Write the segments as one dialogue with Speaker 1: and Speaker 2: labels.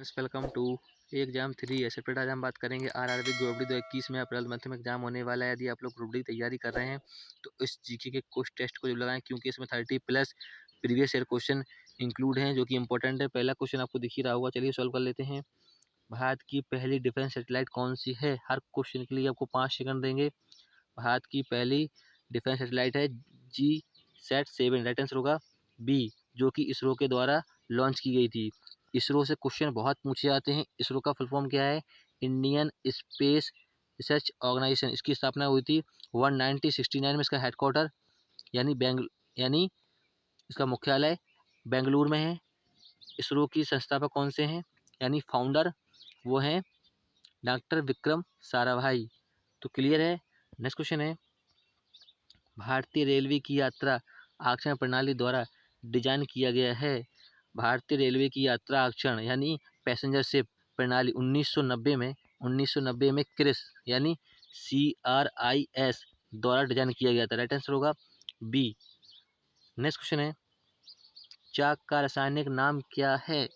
Speaker 1: Friends, welcome to exam 3 separate. आज हम बात करेंगे आरआरबी ग्रुप डी 2021 में अप्रैल मंथ में एग्जाम होने वाला है। यदि आप लोग ग्रुप डी की तैयारी कर रहे हैं तो इस जीके के कुछ टेस्ट को जरूर लगाएं, क्योंकि इसमें 30+ प्रीवियस ईयर क्वेश्चन इंक्लूड हैं जो कि इंपॉर्टेंट है। पहला क्वेश्चन आपको दिख ही रहा होगा, चलिए सॉल्व कर लेते हैं। भारत की पहली डिफेंस सैटेलाइट कौन सी है? हर क्वेश्चन के लिए आपको 5 सेकंड देंगे। भारत की पहली डिफेंस सैटेलाइट है GSAT-7। राइट आंसर होगा बी, जो कि इसरो के द्वारा लॉन्च की गई थी। इसरो से क्वेश्चन बहुत पूछे जाते हैं। इसरो का फुल फॉर्म क्या है? Indian space research organisation. इसकी स्थापना हुई थी 1969 में। इसका हेडक्वार्टर यानी इसका मुख्यालय बेंगलुरु में है। इसरो की संस्थापक कौन से हैं, यानी फाउंडर? वो हैं डॉक्टर विक्रम साराभाई। तो क्लियर है। नेक्स्ट क्वेश्चन है, भारतीय रेलवे की यात्रा आरक्षण प्रणाली द्वारा डिजाइन किया गया है। भारतीय रेलवे की यात्रा आरक्षण यानी पैसेंजरशिप प्रणाली 1990 में क्रिस यानी CRIS द्वारा डिजाइन किया गया था। राइट आंसर होगा बी। नेक्स्ट क्वेश्चन है, चाक का रासायनिक नाम क्या है?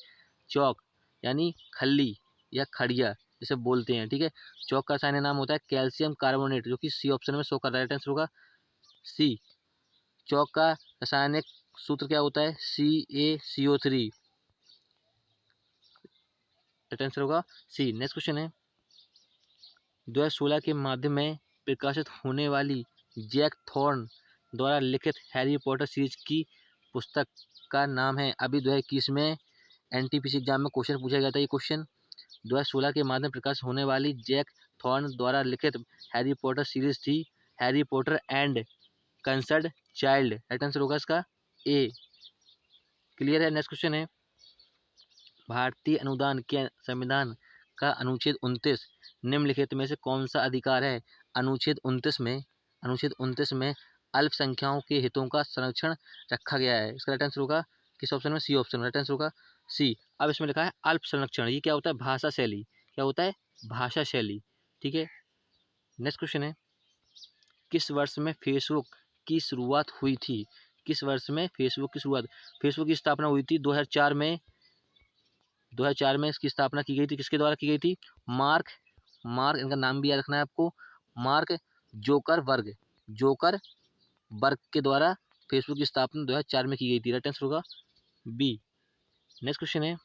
Speaker 1: चौक यानी खल्ली या खड़िया जिसे बोलते हैं, ठीक है। चौक का रासायनिक नाम होता है कैल्शियम कार्बोनेट, जो कि सी ऑप्शन में शो कर रहा है। राइट आंसर होगा सी। चौक का रासायनिक सूत्र क्या होता है? CaCO3। राइट आंसर होगा सी। नेक्स्ट क्वेश्चन है, 2016 के माध्यम में प्रकाशित होने वाली जैक थॉर्न द्वारा लिखित हैरी पॉटर सीरीज की पुस्तक का नाम है। अभी 2021 में NTPC एग्जाम में क्वेश्चन पूछा गया था। ये क्वेश्चन 2016 के माध्यम प्रकाशित होने वाली जैक थॉर्न द्वारा लिखित हैरी पॉटर सीरीज थी Harry Potter and concerned child. Right answer होगा इसका ए। क्लियर है। नेक्स्ट क्वेश्चन है, भारतीय अनुदान के संविधान का अनुच्छेद 29 निम्नलिखित में से कौन सा अधिकार है? अनुच्छेद 29 में अल्पसंख्यकों के हितों का संरक्षण रखा गया है। इसका राइट आंसर होगा किस ऑप्शन में? C option. राइट आंसर होगा सी। अब इसमें लिखा है अल्प संरक्षण। ये क्या होता है? भाषा शैली। क्या होता है? भाषा शैली, ठीक है। नेक्स्ट क्वेश्चन है, किस वर्ष में फेसबुक की शुरुआत हुई थी? किस वर्ष में फेसबुक की शुरुआत? फेसबुक की स्थापना हुई थी 2004 में। 2004 में इसकी स्थापना की गई थी। किसके द्वारा की गई थी? मार्क इनका नाम भी याद रखना है आपको, मार्क जोकरबर्ग के द्वारा फेसबुक की स्थापना 2004 में की गई थी। राइट आंसर होगा बी। नेक्स्ट क्वेश्चन है,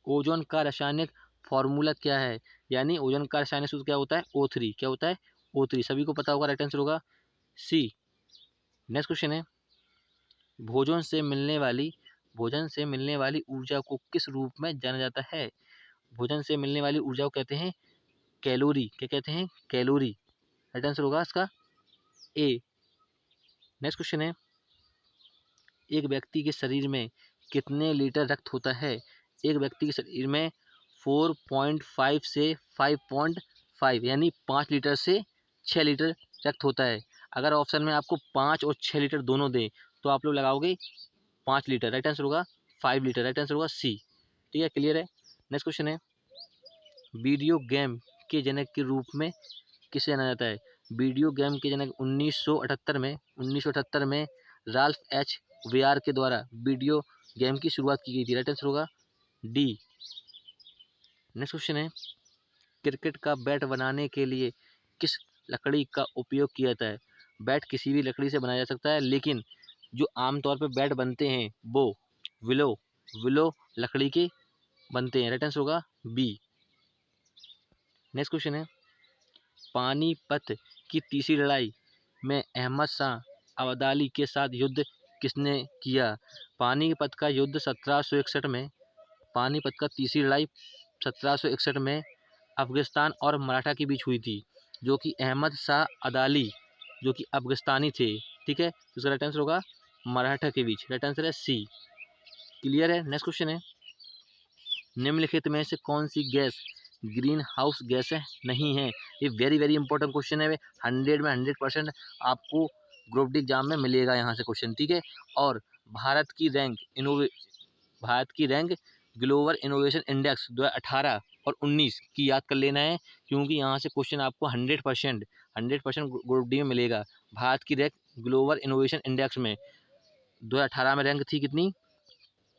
Speaker 1: ओजोन का रासायनिक फॉर्मूला क्या है? यानी ओजोन का रासायनिक सूत्र क्या होता है? O3। क्या होता है? O3। सभी को पता होगा। राइट आंसर होगा सी। नेक्स्ट क्वेश्चन है, भोजन से मिलने वाली ऊर्जा को किस रूप में जाना जाता है? भोजन से मिलने वाली ऊर्जा को कहते हैं कैलोरी। क्या कहते हैं? कैलोरी। राइट आंसर होगा इसका ए। नेक्स्ट क्वेश्चन है, एक व्यक्ति के शरीर में कितने लीटर रक्त होता है? एक व्यक्ति के शरीर में 4.5 से 5.5 यानी 5 लीटर से 6 लीटर रक्त होता है। अगर ऑप्शन में आपको 5 और 6 लीटर दोनों दें तो आप लोग लगाओगे 5 लीटर। राइट आंसर होगा 5 लीटर। राइट आंसर होगा सी। ठीक है, क्लियर है। नेक्स्ट क्वेश्चन है, वीडियो गेम के जनक के रूप में किसे जाना जाता है? वीडियो गेम के जनक 1978 में राल्फ एच वेयर के द्वारा वीडियो गेम की शुरुआत की गई थी। राइट आंसर होगा डी। नेक्स्ट क्वेश्चन है, क्रिकेट का बैट बनाने के लिए किस लकड़ी का उपयोग किया जाता है? बैट किसी भी लकड़ी से बनाया जा सकता है, लेकिन जो आमतौर पर बैट बनते हैं वो विलो लकड़ी के बनते हैं। राइट आंसर होगा बी। नेक्स्ट क्वेश्चन है, पानीपत की तीसरी लड़ाई में अहमद शाह अब्दाली के साथ युद्ध किसने किया? पानीपत का युद्ध 1761 में, पानीपत का तीसरी लड़ाई 1761 में अफगानिस्तान और मराठा के बीच हुई थी, जो कि अहमद शाह अब्दाली जो कि अफगानिस्तानी थे। ठीक है, तो इसका राइट आंसर होगा मराठा के बीच। राइट आंसर है सी। क्लियर है। नेक्स्ट क्वेश्चन है, निम्नलिखित में से कौन सी गैस ग्रीन हाउस गैस नहीं है? ये वेरी वेरी इंपॉर्टेंट क्वेश्चन है। 100 में 100% आपको ग्रुप डी एग्जाम में मिलेगा यहाँ से क्वेश्चन। ठीक है, और भारत की रैंक ग्लोबल इनोवेशन इंडेक्स 2018 और 19 की याद कर लेना है, क्योंकि यहाँ से क्वेश्चन आपको 100% ग्रुप डी में मिलेगा। भारत की रैंक ग्लोबल इनोवेशन इंडेक्स में 2018 में रैंक थी कितनी?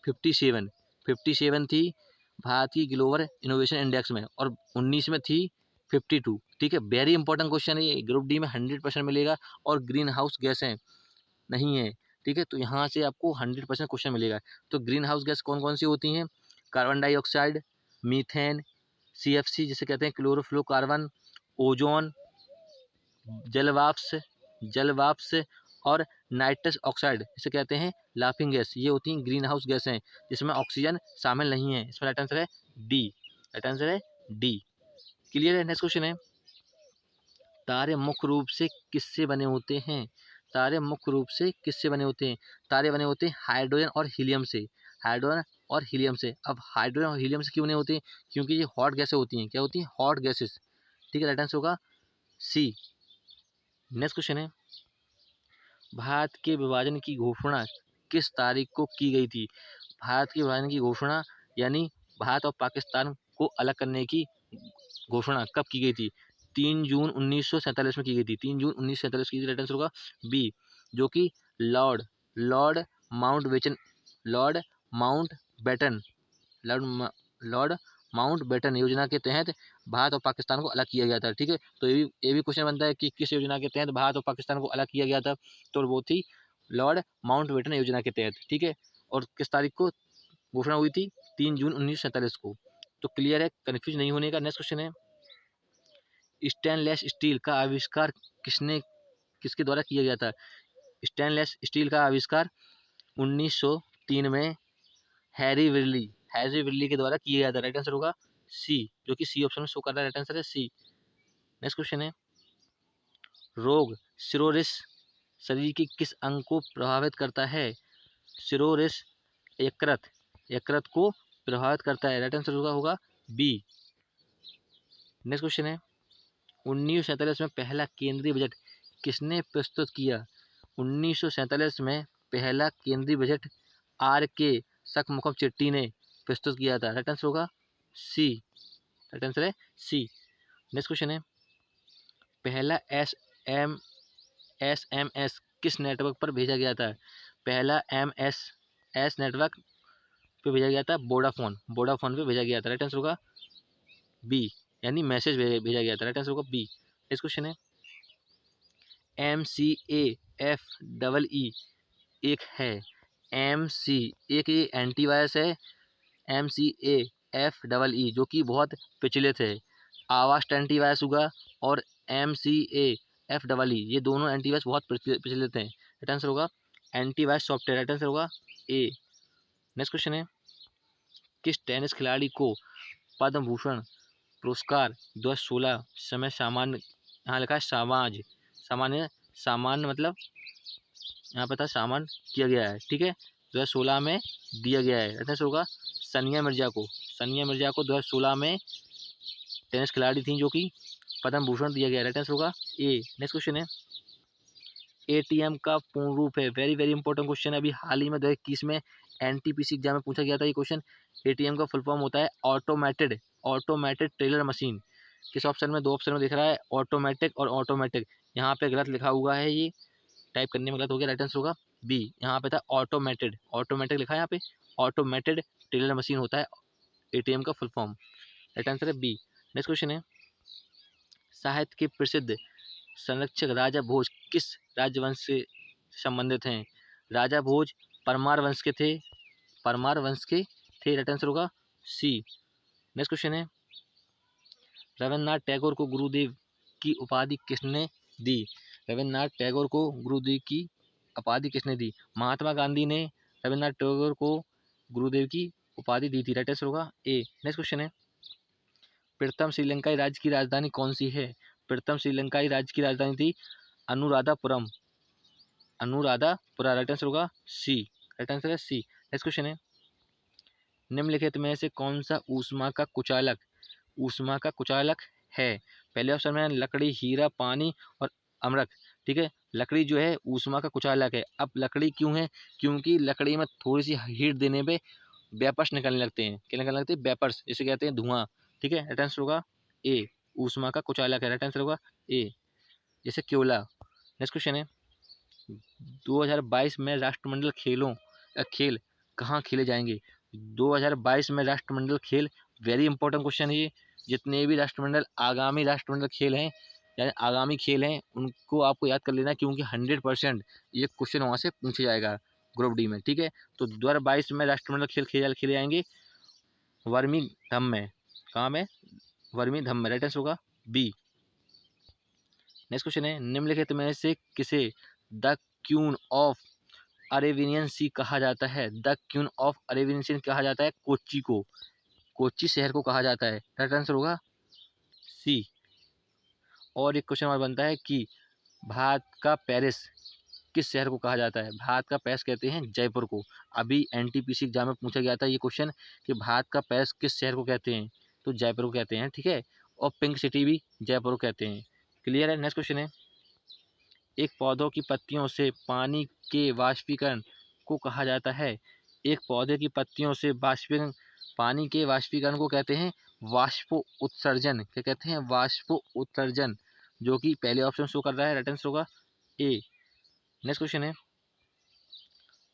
Speaker 1: 57 थी, भारत की ग्लोबल इनोवेशन इंडेक्स में, और 19 में थी 52। ठीक है, वेरी इंपॉर्टेंट क्वेश्चन है ये, ग्रुप डी में 100% मिलेगा। और ग्रीन हाउस गैसें नहीं है, ठीक है, तो यहाँ से आपको 100% क्वेश्चन मिलेगा। तो ग्रीन हाउस गैस कौन कौन सी होती हैं? कार्बन डाइऑक्साइड, मीथेन, CFC जिसे कहते हैं क्लोरोफ्लोरोकार्बन, ओजोन, जलवाष्प जलवाष्प और नाइट्रस ऑक्साइड जिसे कहते हैं लाफिंग गैस, ये होती हैं ग्रीन हाउस गैसें जिसमें ऑक्सीजन शामिल नहीं है। इसमें राइट आंसर है डी। राइट आंसर है डी। क्लियर है? नेक्स्ट क्वेश्चन है, तारे मुख्य रूप से किससे बने होते हैं? तारे मुख्य रूप से किससे बने होते हैं? तारे बने होते हैं हाइड्रोजन और हीलियम से। हाइड्रोजन और हीलियम से। अब हाइड्रोजन और हीलियम से क्यों बने होते हैं? क्योंकि ये हॉट गैसें होती हैं। क्या होती हैं? Hot gases. ठीक है, राइट आंसर होगा सी। नेक्स्ट क्वेश्चन है, भारत के विभाजन की घोषणा किस तारीख को की गई थी? भारत के विभाजन की घोषणा यानी भारत और पाकिस्तान को अलग करने की घोषणा कब की गई थी? 3 जून 1947 में की गई थी। 3 जून 1947 की राइट आंसर होगा बी, जो कि Lord Lord Mountbatten Lord Mountbatten Lord Lord Mountbatten योजना के तहत भारत और पाकिस्तान को अलग किया गया था। ठीक है, तो ये भी क्वेश्चन बनता है कि किस योजना के तहत भारत और पाकिस्तान को अलग किया गया था? तो वो थी लॉर्ड माउंटबेटन योजना के तहत। ठीक है, और किस तारीख को घोषणा हुई थी? 3 जून 1947 को। तो क्लियर है, कन्फ्यूज नहीं होने का। नेक्स्ट क्वेश्चन है, स्टेनलेस स्टील का आविष्कार किसके द्वारा किया गया था? स्टेनलेस स्टील का आविष्कार 1903 में हैरी विल्ली के द्वारा किया गया था। राइट आंसर होगा सी, जो कि सी ऑप्शन में शो कर रहा है। राइट आंसर है सी। नेक्स्ट क्वेश्चन है, रोग सिरोसिस शरीर के किस अंग को प्रभावित करता है? सिरोसिस यकृत को प्रभावित करता है। राइट आंसर होगा बी। नेक्स्ट क्वेश्चन है, 1947 में पहला केंद्रीय बजट किसने प्रस्तुत किया? 1947 में पहला केंद्रीय बजट R.K. शकमुखम चेट्टी ने प्रस्तुत किया था। राइट आंसर होगा सी। राइट आंसर है सी। नेक्स्ट क्वेश्चन है, पहला SMS किस नेटवर्क पर भेजा गया था? पहला MS नेटवर्क पे भेजा गया था वोडाफोन पे भेजा गया था। राइट आंसर होगा बी, यानी मैसेज भेजा गया था। राइट आंसर होगा बी। नेक्स्ट क्वेश्चन है, MCAFEE एक है। एक ये एंटीवायरस है। MCAFEE जो कि बहुत प्रचलित है। आवास्ट एंटीवायरस हुआ और MCAFEE ये दोनों एंटीवायरस बहुत प्रचलित हैं। राइट आंसर होगा एंटीवायरस सॉफ्टवेयर। राइट आंसर होगा ए। नेक्स्ट क्वेश्चन है, किस टेनिस खिलाड़ी को पद्म भूषण पुरस्कार 2016 समय सामान्य, यहाँ लिखा है सामान्य मतलब यहाँ पे था सामान किया गया है। ठीक है, 2016 में दिया गया है। राइट आंसर होगा सानिया मिर्जा को 2016 में टेनिस खिलाड़ी थी जो कि पद्म भूषण दिया गया है। राइट आंसर होगा ए। नेक्स्ट क्वेश्चन है, ATM का पूर्ण रूप है। वेरी वेरी इंपॉर्टेंट क्वेश्चन है, अभी हाल ही में 2021 में NTPC एग्जाम में पूछा गया था ये क्वेश्चन। ATM का फुल फॉर्म होता है ऑटोमेटेड टेलर मशीन। किस ऑप्शन में? 2 ऑप्शन में दिख रहा है, ऑटोमेटिक और ऑटोमेटिक। यहाँ पे गलत लिखा हुआ है, ये टाइप करने में गलत हो गया। राइट आंसर होगा बी। यहाँ पे था ऑटोमेटेड लिखा है यहाँ पे, ऑटोमेटेड टेलर मशीन होता है ATM का फुल फॉर्म। राइट आंसर है बी। नेक्स्ट क्वेश्चन है, साहित्य के प्रसिद्ध संरक्षक राजा भोज किस राजवंश से संबंधित हैं? राजा भोज परमार वंश के थे। राइट आंसर होगा सी। नेक्स्ट क्वेश्चन है, रविन्द्रनाथ टैगोर को गुरुदेव की उपाधि किसने दी? रविन्द्रनाथ टैगोर को गुरुदेव की उपाधि किसने दी? महात्मा गांधी ने रविन्द्रनाथ टैगोर को गुरुदेव की उपाधि दी थी। राइट आंसर होगा ए। नेक्स्ट क्वेश्चन है, प्रथम श्रीलंकाई राज्य की राजधानी कौन सी है? प्रथम श्रीलंकाई राज्य की राजधानी थी अनुराधापुरम। राइट आंसर होगा सी। राइट आंसर है सी। नेक्स्ट क्वेश्चन है, निम्नलिखित में से कौन सा ऊष्मा का कुचालक है? पहले ऑप्शन में लकड़ी, हीरा, पानी और अमरक। ठीक है, लकड़ी जो है ऊष्मा का कुचालक है। अब लकड़ी क्यों है? क्योंकि लकड़ी में थोड़ी सी हीट देने पे वेपर्स निकलने लगते हैं। क्या निकलने लगते हैं? वेपर्स, जिसे कहते हैं धुआं। ठीक है, राइट आंसर होगा ए, ऊष्मा का कुचालक है। राइट आंसर होगा ए, जैसे क्योला। नेक्स्ट क्वेश्चन है, 2022 में राष्ट्रमंडल खेल कहाँ खेले जाएंगे? 2022 में राष्ट्रमंडल खेल, वेरी इंपॉर्टेंट क्वेश्चन है ये। जितने भी राष्ट्रमंडल आगामी राष्ट्रमंडल खेल हैं यानी आगामी खेल हैं उनको आपको याद कर लेना, क्योंकि 100% ये क्वेश्चन वहाँ से पूछा जाएगा ग्रुप डी में, ठीक है। तो 2022 में राष्ट्रमंडल खेल खेले जाएंगे बर्मिंघम में। कहाँ में? बर्मिंघम में। राइट आंसर होगा बी। नेक्स्ट क्वेश्चन है, निम्नलिखित में से किसे द क्यून ऑफ अरेबियन सी कहा जाता है? द क्यून ऑफ अरेबियन सी कहा जाता है कोच्चि को, कोच्चि शहर को कहा जाता है। राइट आंसर होगा सी। और एक क्वेश्चन और बनता है कि भारत का पेरिस किस शहर को कहा जाता है? भारत का पेरिस कहते हैं जयपुर को। अभी एनटीपीसी एग्जाम में पूछा गया था ये क्वेश्चन कि भारत का पेरिस किस शहर को कहते हैं, तो जयपुर को कहते हैं, ठीक है। और पिंक सिटी भी जयपुर को कहते हैं। क्लियर है? नेक्स्ट क्वेश्चन है, एक पौधों की पत्तियों से पानी के वाष्पीकरण को कहा जाता है? एक पौधे की पत्तियों से वाष्पीकरण, पानी के वाष्पीकरण को कहते हैं वाष्पो उत्सर्जन। क्या कहते हैं? वाष्पो उत्सर्जन, जो कि पहले ऑप्शन शो कर रहा है। राइट आंसर होगा ए। नेक्स्ट क्वेश्चन है,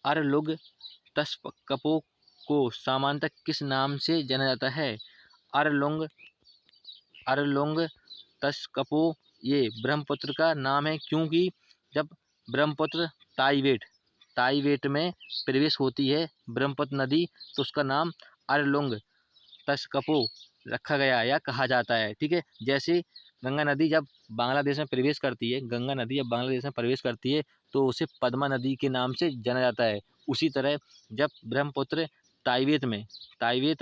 Speaker 1: अरलुग तस्कपो को सामान्यतः किस नाम से जाना जाता है? अरलुंग, अरलुंग तस्कपो ये ब्रह्मपुत्र का नाम है, क्योंकि जब ब्रह्मपुत्र ताइवेट में प्रवेश होती है ब्रह्मपुत्र नदी, तो उसका नाम अरलुंग तस्कपो रखा गया या कहा जाता है, ठीक है। जैसे गंगा नदी जब बांग्लादेश में प्रवेश करती है, गंगा नदी जब बांग्लादेश में प्रवेश करती है तो उसे पद्मा नदी के नाम से जाना जाता है। उसी तरह जब ब्रह्मपुत्र ताइवेत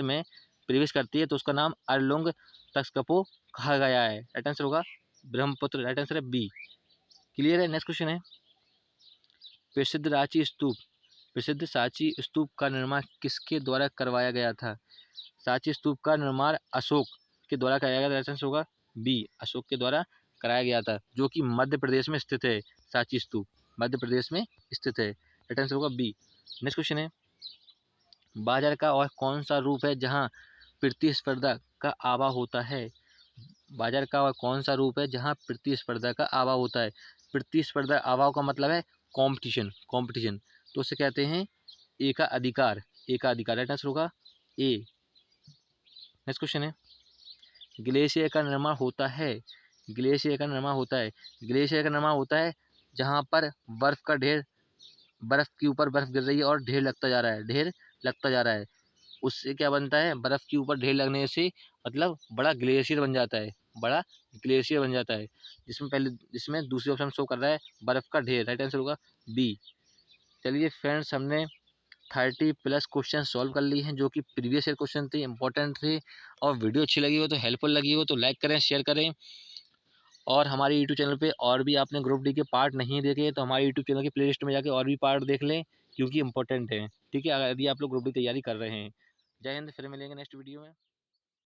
Speaker 1: में प्रवेश करती है तो उसका नाम अरलुंग तस्कपो कहा गया है। राइट आंसर होगा ब्रह्मपुत्र। राइट आंसर है बी। क्लियर है? नेक्स्ट क्वेश्चन है, प्रसिद्ध सांची स्तूप का निर्माण किसके द्वारा करवाया गया था? सांची स्तूप का निर्माण अशोक के द्वारा कराया गया था। राइट आंसर होगा बी, अशोक के द्वारा कराया गया था, जो कि मध्य प्रदेश में स्थित है। सांची स्तूप मध्य प्रदेश में स्थित है। राइट आंसर होगा बी। नेक्स्ट क्वेश्चन है, बाजार का और कौन सा रूप है जहाँ प्रतिस्पर्धा का अभाव होता है? बाजार का और कौन सा रूप है जहाँ प्रतिस्पर्धा का अभाव होता है? प्रतिस्पर्धा अभाव का मतलब है कॉम्पिटिशन, तो उसे कहते हैं एकाधिकार। राइट आंसर होगा ए। नेक्स्ट क्वेश्चन है, ग्लेशियर का निर्माण होता है ग्लेशियर का निर्माण होता है जहाँ पर बर्फ के ऊपर बर्फ गिर रही है और ढेर लगता जा रहा है। उससे क्या बनता है? बर्फ के ऊपर ढेर लगने से मतलब बड़ा ग्लेशियर बन जाता है, जिसमें दूसरी ऑप्शन शो कर रहा है बर्फ का ढेर। राइट आंसर होगा बी। चलिए फ्रेंड्स, हमने 30+ क्वेश्चन सॉल्व कर लिए हैं, जो कि प्रीवियस ईयर क्वेश्चन थे, इंपॉर्टेंट थे। और वीडियो अच्छी लगी हो तो हेल्पफुल लगी हो तो लाइक करें, शेयर करें। और हमारे यूट्यूब चैनल पे और भी आपने ग्रुप डी के पार्ट नहीं देखे तो हमारे यूट्यूब चैनल की प्लेलिस्ट में जाके और भी पार्ट देख लें, क्योंकि इंपॉर्टेंट है, ठीक है, यदि आप लोग ग्रुप डी तैयारी कर रहे हैं। जय हिंद, फिर मिलेंगे नेक्स्ट वीडियो में।